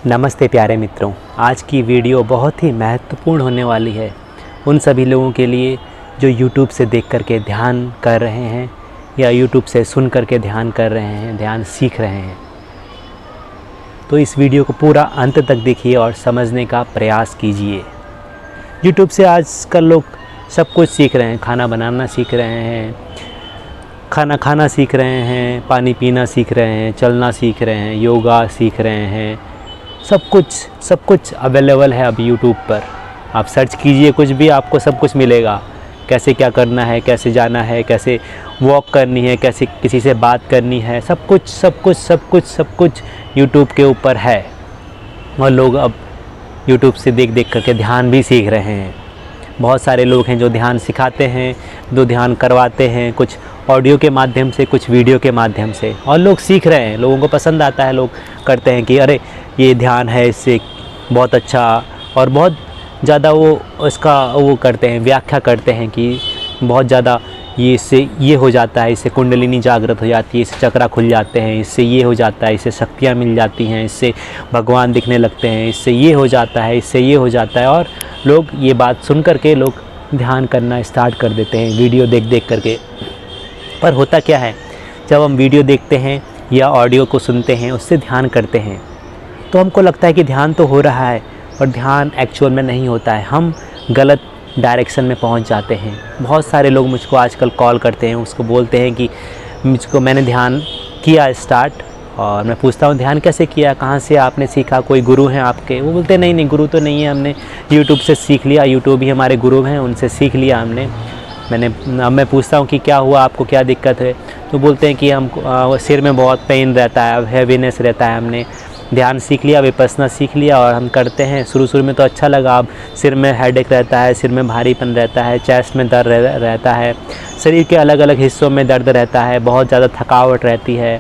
नमस्ते प्यारे मित्रों, आज की वीडियो बहुत ही महत्वपूर्ण होने वाली है उन सभी लोगों के लिए जो YouTube से देख करके ध्यान कर रहे हैं या YouTube से सुन करके ध्यान कर रहे हैं, ध्यान सीख रहे हैं। तो इस वीडियो को पूरा अंत तक देखिए और समझने का प्रयास कीजिए। YouTube से आजकल लोग सब कुछ सीख रहे हैं, खाना बनाना सीख रहे हैं, खाना सीख रहे हैं, पानी पीना सीख रहे हैं, चलना सीख रहे हैं, योगा सीख रहे हैं। सब कुछ अवेलेबल है अब YouTube पर। आप सर्च कीजिए कुछ भी, आपको सब कुछ मिलेगा। कैसे क्या करना है, कैसे जाना है, कैसे वॉक करनी है, कैसे किसी से बात करनी है, सब कुछ YouTube के ऊपर है। और लोग अब YouTube से देख करके ध्यान भी सीख रहे हैं। बहुत सारे लोग हैं जो ध्यान सिखाते हैं, जो ध्यान करवाते हैं, कुछ ऑडियो के माध्यम से, कुछ वीडियो के माध्यम से, और लोग सीख रहे हैं। लोगों को पसंद आता है, लोग करते हैं कि अरे ये ध्यान है, इससे बहुत अच्छा, और बहुत ज़्यादा वो करते हैं, व्याख्या करते हैं कि बहुत ज़्यादा इससे ये हो जाता है, इससे कुंडलिनी जागृत हो जाती है, इससे चक्रा खुल जाते हैं, इससे ये हो जाता है, इससे शक्तियाँ मिल जाती हैं, इससे भगवान दिखने लगते हैं, इससे ये हो जाता है, इससे ये हो जाता है। और लोग ये बात सुन करके लोग ध्यान करना स्टार्ट कर देते हैं वीडियो देख करके। पर होता क्या है, जब हम वीडियो देखते हैं या ऑडियो को सुनते हैं, उससे ध्यान करते हैं, तो हमको लगता है कि ध्यान तो हो रहा है, और ध्यान एक्चुअल में नहीं होता है। हम गलत डायरेक्शन में पहुंच जाते हैं। बहुत सारे लोग मुझको आजकल कॉल करते हैं, उसको बोलते हैं कि मैंने ध्यान किया स्टार्ट, और मैं पूछता हूँ ध्यान कैसे किया, कहाँ से आपने सीखा, कोई गुरु हैं आपके? वो बोलते हैं नहीं गुरु तो नहीं है, हमने यूट्यूब से सीख लिया, यूट्यूब ही हमारे गुरु हैं, उनसे सीख लिया हमने। अब मैं पूछता हूँ कि क्या हुआ, आपको क्या दिक्कत है? तो बोलते हैं कि हमको सिर में बहुत पेन रहता है, हैवीनेस रहता है, हमने ध्यान सीख लिया, विपस्सना सीख लिया और हम करते हैं। शुरू में तो अच्छा लगा, अब सिर में हेडेक रहता है, सिर में भारीपन रहता है, चेस्ट में दर्द रहता है, शरीर के अलग अलग हिस्सों में दर्द रहता है, बहुत ज़्यादा थकावट रहती है।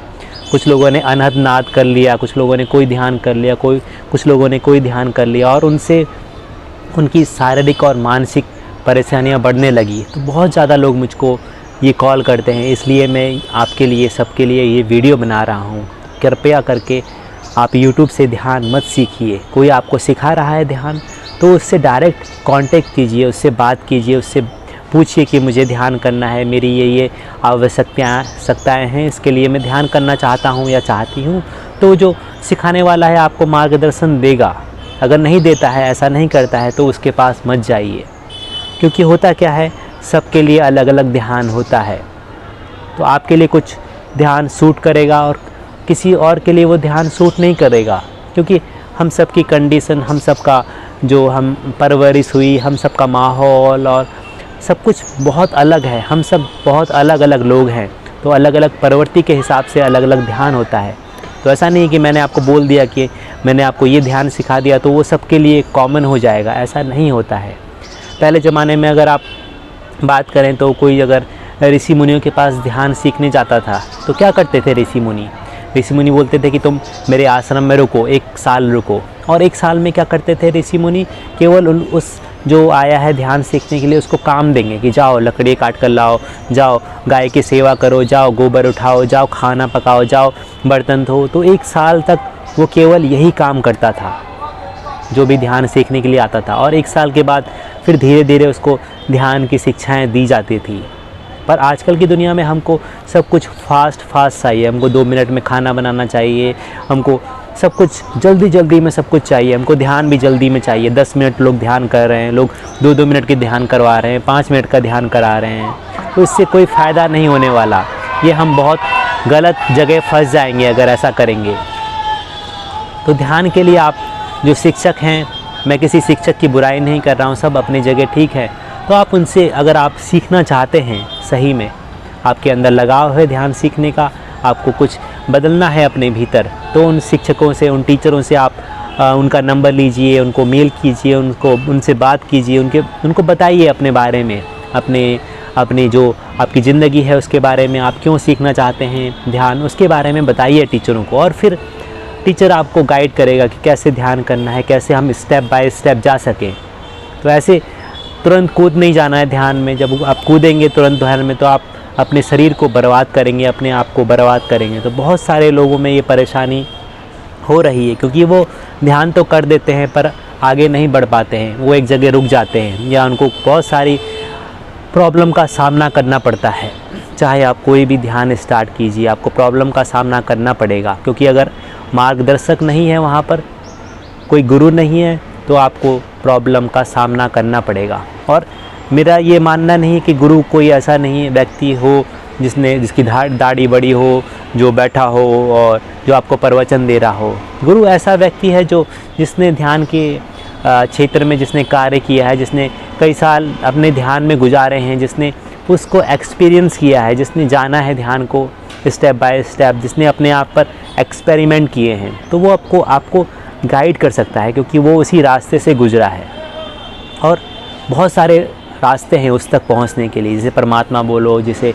कुछ लोगों ने अनहद नाद कर लिया, कुछ लोगों ने कोई ध्यान कर लिया, कुछ लोगों ने कोई ध्यान कर लिया, और उनसे उनकी शारीरिक और मानसिक परेशानियाँ बढ़ने लगी। तो बहुत ज़्यादा लोग मुझको ये कॉल करते हैं, इसलिए मैं आपके लिए, सबके लिए ये वीडियो बना रहा हूँ। कृपया करके आप YouTube से ध्यान मत सीखिए। कोई आपको सिखा रहा है ध्यान, तो उससे डायरेक्ट कांटेक्ट कीजिए, उससे बात कीजिए, उससे पूछिए कि मुझे ध्यान करना है, मेरी ये आवश्यकताएँ हैं, इसके लिए मैं ध्यान करना चाहता हूँ या चाहती हूँ। तो जो सिखाने वाला है आपको मार्गदर्शन देगा। अगर नहीं देता है, ऐसा नहीं करता है, तो उसके पास मत जाइए, क्योंकि होता क्या है, सबके लिए अलग अलग ध्यान होता है। तो आपके लिए कुछ ध्यान सूट करेगा और किसी और के लिए वो ध्यान सूट नहीं करेगा, क्योंकि हम सब की कंडीशन, हम सब का जो हम परवरिश हुई, हम सब का माहौल और सब कुछ बहुत अलग है। हम सब बहुत अलग अलग लोग हैं, तो अलग अलग प्रवृत्ति के हिसाब से अलग अलग ध्यान होता है। तो ऐसा नहीं कि मैंने आपको बोल दिया कि मैंने आपको ये ध्यान सिखा दिया तो वो सबके लिए कॉमन हो जाएगा, ऐसा नहीं होता है। पहले ज़माने में अगर आप बात करें तो कोई अगर ऋषि मुनियों के पास ध्यान सीखने जाता था तो क्या करते थे ऋषि मुनि बोलते थे कि तुम मेरे आश्रम में रुको, 1 साल रुको। और 1 साल में क्या करते थे ऋषि मुनि? केवल उस जो आया है ध्यान सीखने के लिए उसको काम देंगे कि जाओ लकड़ी काट कर लाओ, जाओ गाय की सेवा करो, जाओ गोबर उठाओ, जाओ खाना पकाओ, जाओ बर्तन धो। तो 1 साल तक वो केवल यही काम करता था जो भी ध्यान सीखने के लिए आता था, और 1 साल के बाद फिर धीरे धीरे उसको ध्यान की शिक्षाएँ दी जाती थी। पर आजकल की दुनिया में हमको सब कुछ फास्ट चाहिए। हमको 2 मिनट में खाना बनाना चाहिए, हमको सब कुछ जल्दी में सब कुछ चाहिए, हमको ध्यान भी जल्दी में चाहिए। 10 मिनट लोग ध्यान कर रहे हैं, लोग 2-2 मिनट के ध्यान करवा रहे हैं, 5 मिनट का ध्यान करा रहे हैं। तो इससे कोई फ़ायदा नहीं होने वाला। ये हम बहुत गलत जगह फंस जाएंगे अगर ऐसा करेंगे। तो ध्यान के लिए आप जो शिक्षक हैं, मैं किसी शिक्षक की बुराई नहीं कर रहा हूँ, सब अपनी जगह ठीक है। तो आप उनसे अगर आप सीखना चाहते हैं, सही में आपके अंदर लगाव है ध्यान सीखने का, आपको कुछ बदलना है अपने भीतर, तो उन शिक्षकों से, उन टीचरों से आप उनका नंबर लीजिए, उनको मेल कीजिए, उनसे बात कीजिए, उनको बताइए अपने बारे में, अपनी जो आपकी ज़िंदगी है उसके बारे में, आप क्यों सीखना चाहते हैं ध्यान, उसके बारे में बताइए टीचरों को। और फिर टीचर आपको गाइड करेगा कि कैसे ध्यान करना है, कैसे हम स्टेप बाय स्टेप जा सकें। तो ऐसे तुरंत कूद नहीं जाना है ध्यान में। जब आप कूदेंगे तुरंत ध्यान में तो आप अपने शरीर को बर्बाद करेंगे, अपने आप को बर्बाद करेंगे। तो बहुत सारे लोगों में ये परेशानी हो रही है, क्योंकि वो ध्यान तो कर देते हैं पर आगे नहीं बढ़ पाते हैं, वो एक जगह रुक जाते हैं या उनको बहुत सारी प्रॉब्लम का सामना करना पड़ता है। चाहे आप कोई भी ध्यान स्टार्ट कीजिए, आपको प्रॉब्लम का सामना करना पड़ेगा, क्योंकि अगर मार्गदर्शक नहीं है, वहाँ पर कोई गुरु नहीं है, तो आपको प्रॉब्लम का सामना करना पड़ेगा। और मेरा ये मानना नहीं है कि गुरु कोई ऐसा नहीं व्यक्ति हो जिसकी दाढ़ी बड़ी हो, जो बैठा हो और जो आपको प्रवचन दे रहा हो। गुरु ऐसा व्यक्ति है जिसने ध्यान के क्षेत्र में जिसने कार्य किया है, जिसने कई साल अपने ध्यान में गुजारे हैं, जिसने उसको एक्सपीरियंस किया है, जिसने जाना है ध्यान को स्टेप बाय स्टेप, जिसने अपने आप पर एक्सपेरिमेंट किए हैं, तो वो आपको गाइड कर सकता है, क्योंकि वो उसी रास्ते से गुजरा है। और बहुत सारे रास्ते हैं उस तक पहुंचने के लिए, जैसे परमात्मा बोलो, जिसे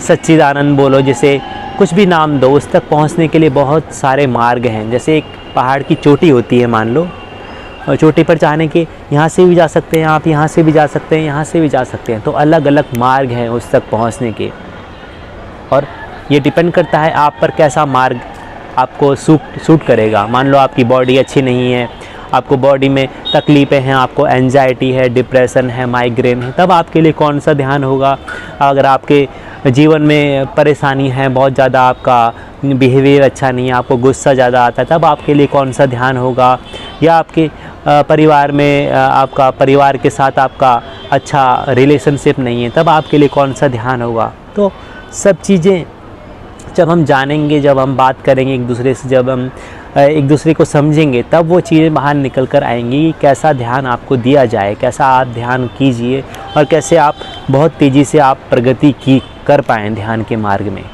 सच्चिदानंद बोलो, जिसे कुछ भी नाम दो, उस तक पहुंचने के लिए बहुत सारे मार्ग हैं। जैसे एक पहाड़ की चोटी होती है मान लो, और चोटी पर जाने के यहाँ से भी जा सकते हैं आप, यहाँ से भी जा सकते हैं, यहाँ से भी जा सकते हैं। तो अलग अलग मार्ग हैं उस तक पहुँचने के, और ये डिपेंड करता है आप पर कैसा मार्ग आपको सूट करेगा। मान लो आपकी बॉडी अच्छी नहीं है, आपको बॉडी में तकलीफ़ें हैं, आपको एंजाइटी है, डिप्रेशन है, माइग्रेन है, तब आपके लिए कौन सा ध्यान होगा। अगर आपके जीवन में परेशानी है बहुत ज़्यादा, आपका बिहेवियर अच्छा नहीं है, आपको गुस्सा ज़्यादा आता है, तब आपके लिए कौन सा ध्यान होगा। या आपके परिवार में आपका परिवार के साथ आपका अच्छा रिलेशनशिप नहीं है, तब आपके लिए कौन सा ध्यान होगा। तो सब चीज़ें जब हम जानेंगे, जब हम बात करेंगे एक दूसरे से, जब हम एक दूसरे को समझेंगे, तब वो चीज़ें बाहर निकल कर आएंगी कि कैसा ध्यान आपको दिया जाए, कैसा आप ध्यान कीजिए और कैसे आप बहुत तेज़ी से आप प्रगति कर पाएँ ध्यान के मार्ग में।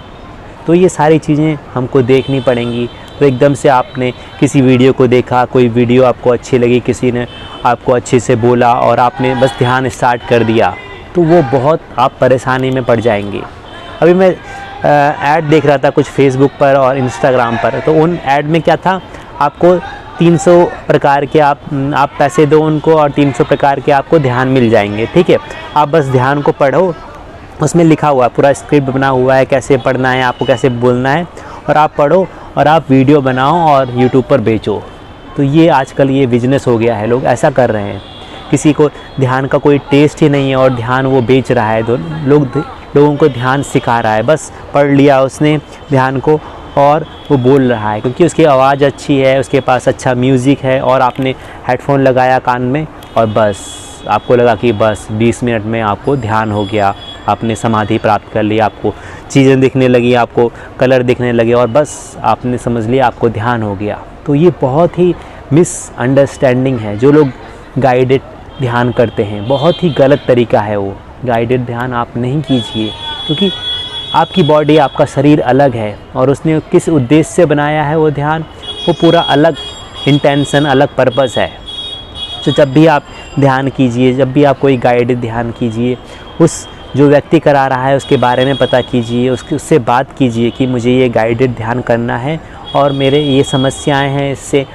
तो ये सारी चीज़ें हमको देखनी पड़ेंगी। तो एकदम से आपने किसी वीडियो को देखा, कोई वीडियो आपको अच्छी लगी, किसी ने आपको अच्छे से बोला और आपने बस ध्यान स्टार्ट कर दिया, तो वो बहुत आप परेशानी में पड़ जाएंगे। अभी मैं ऐड देख रहा था कुछ फेसबुक पर और इंस्टाग्राम पर, तो उन ऐड में क्या था, आपको 300 प्रकार के आप पैसे दो उनको और 300 प्रकार के आपको ध्यान मिल जाएंगे। ठीक है, आप बस ध्यान को पढ़ो, उसमें लिखा हुआ है, पूरा स्क्रिप्ट बना हुआ है, कैसे पढ़ना है, आपको कैसे बोलना है, और आप पढ़ो और आप वीडियो बनाओ और यूट्यूब पर बेचो। तो ये आजकल ये बिजनेस हो गया है, लोग ऐसा कर रहे हैं। किसी को ध्यान का कोई टेस्ट ही नहीं है और ध्यान वो बेच रहा है, तो लोगों को ध्यान सिखा रहा है। बस पढ़ लिया उसने ध्यान को और वो बोल रहा है, क्योंकि उसकी आवाज़ अच्छी है, उसके पास अच्छा म्यूज़िक है, और आपने हेडफोन लगाया कान में और बस आपको लगा कि बस 20 मिनट में आपको ध्यान हो गया, आपने समाधि प्राप्त कर ली, आपको चीज़ें दिखने लगी, आपको कलर दिखने लगे और बस आपने समझ लिया आपको ध्यान हो गया। तो ये बहुत ही मिसअंडरस्टैंडिंग है। जो लोग गाइडेड ध्यान करते हैं, बहुत ही गलत तरीका है वो। गाइडेड ध्यान आप नहीं कीजिए, क्योंकि आपकी बॉडी, आपका शरीर अलग है और उसने किस उद्देश्य से बनाया है वो ध्यान, वो पूरा अलग इंटेंशन, अलग पर्पस है। तो जब भी आप ध्यान कीजिए, जब भी आप कोई गाइडेड ध्यान कीजिए, उस जो व्यक्ति करा रहा है उसके बारे में पता कीजिए, उससे बात कीजिए कि मुझे ये गाइडेड ध्यान करना है और मेरे ये समस्याएं हैं, इससे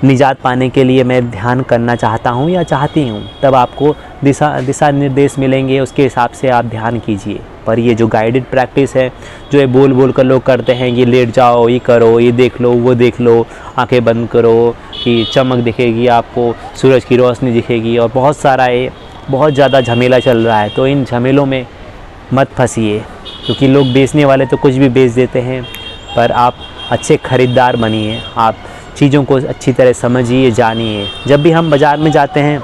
निजात पाने के लिए मैं ध्यान करना चाहता हूँ या चाहती हूँ। तब आपको दिशा निर्देश मिलेंगे, उसके हिसाब से आप ध्यान कीजिए। पर ये जो गाइडेड प्रैक्टिस है, जो ये बोल बोल कर लोग करते हैं, ये लेट जाओ, ये करो, ये देख लो, वो देख लो, आंखें बंद करो कि चमक दिखेगी आपको, सूरज की रोशनी दिखेगी, और बहुत सारा ये बहुत ज़्यादा झमेला चल रहा है। तो इन झमेलों में मत फंसिए, क्योंकि लोग बेचने वाले तो कुछ भी बेच देते हैं, पर आप अच्छे ख़रीदार बनिए, आप चीज़ों को अच्छी तरह समझिए, जानिए। जब भी हम बाज़ार में जाते हैं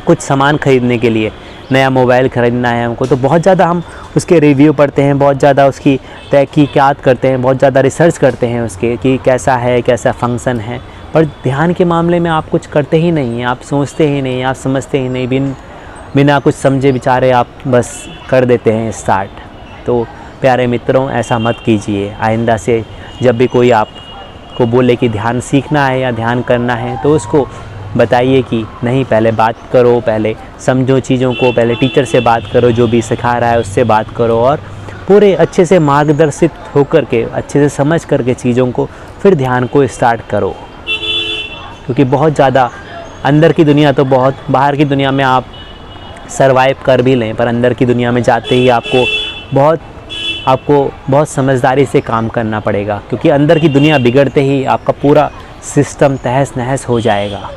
कुछ सामान ख़रीदने के लिए, नया मोबाइल ख़रीदना है हमको, तो बहुत ज़्यादा हम उसके रिव्यू पढ़ते हैं, बहुत ज़्यादा उसकी तहकीकात करते हैं, बहुत ज़्यादा रिसर्च करते हैं उसके कि कैसा है, कैसा फंक्शन है। पर ध्यान के मामले में आप कुछ करते ही नहीं हैं, आप सोचते ही नहीं, आप समझते ही नहीं, बिना कुछ समझे विचारे आप बस कर देते हैं स्टार्ट। तो प्यारे मित्रों, ऐसा मत कीजिए। आइंदा से जब भी कोई आपको बोले कि ध्यान सीखना है या ध्यान करना है, तो उसको बताइए कि नहीं, पहले बात करो, पहले समझो चीज़ों को, पहले टीचर से बात करो, जो भी सिखा रहा है उससे बात करो, और पूरे अच्छे से मार्गदर्शित होकर के, अच्छे से समझ करके चीज़ों को फिर ध्यान को स्टार्ट करो। क्योंकि बहुत ज़्यादा अंदर की दुनिया तो बहुत, बाहर की दुनिया में आप सरवाइव कर भी लें, पर अंदर की दुनिया में जाते ही आपको बहुत आपको बहुत समझदारी से काम करना पड़ेगा, क्योंकि अंदर की दुनिया बिगड़ते ही आपका पूरा सिस्टम तहस नहस हो जाएगा।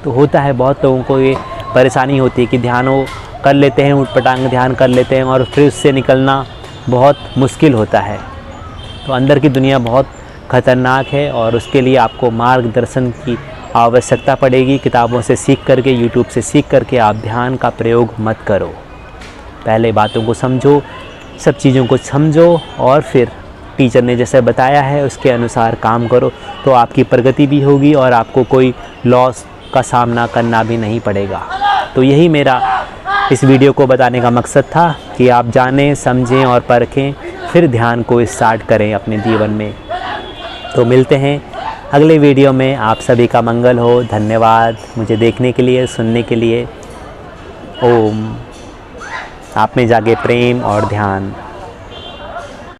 तो होता है, बहुत लोगों को ये परेशानी होती है कि ध्यान कर लेते हैं, ऊटपटांग ध्यान कर लेते हैं और फिर उससे निकलना बहुत मुश्किल होता है। तो अंदर की दुनिया बहुत ख़तरनाक है और उसके लिए आपको मार्गदर्शन की आवश्यकता पड़ेगी। किताबों से सीख करके, यूट्यूब से सीख करके आप ध्यान का प्रयोग मत करो। पहले बातों को समझो, सब चीज़ों को समझो और फिर टीचर ने जैसे बताया है उसके अनुसार काम करो, तो आपकी प्रगति भी होगी और आपको कोई लॉस का सामना करना भी नहीं पड़ेगा। तो यही मेरा इस वीडियो को बताने का मकसद था कि आप जानें, समझें और परखें, फिर ध्यान को स्टार्ट करें अपने जीवन में। तो मिलते हैं अगले वीडियो में। आप सभी का मंगल हो। धन्यवाद मुझे देखने के लिए, सुनने के लिए। ओम। आप में जागे प्रेम और ध्यान।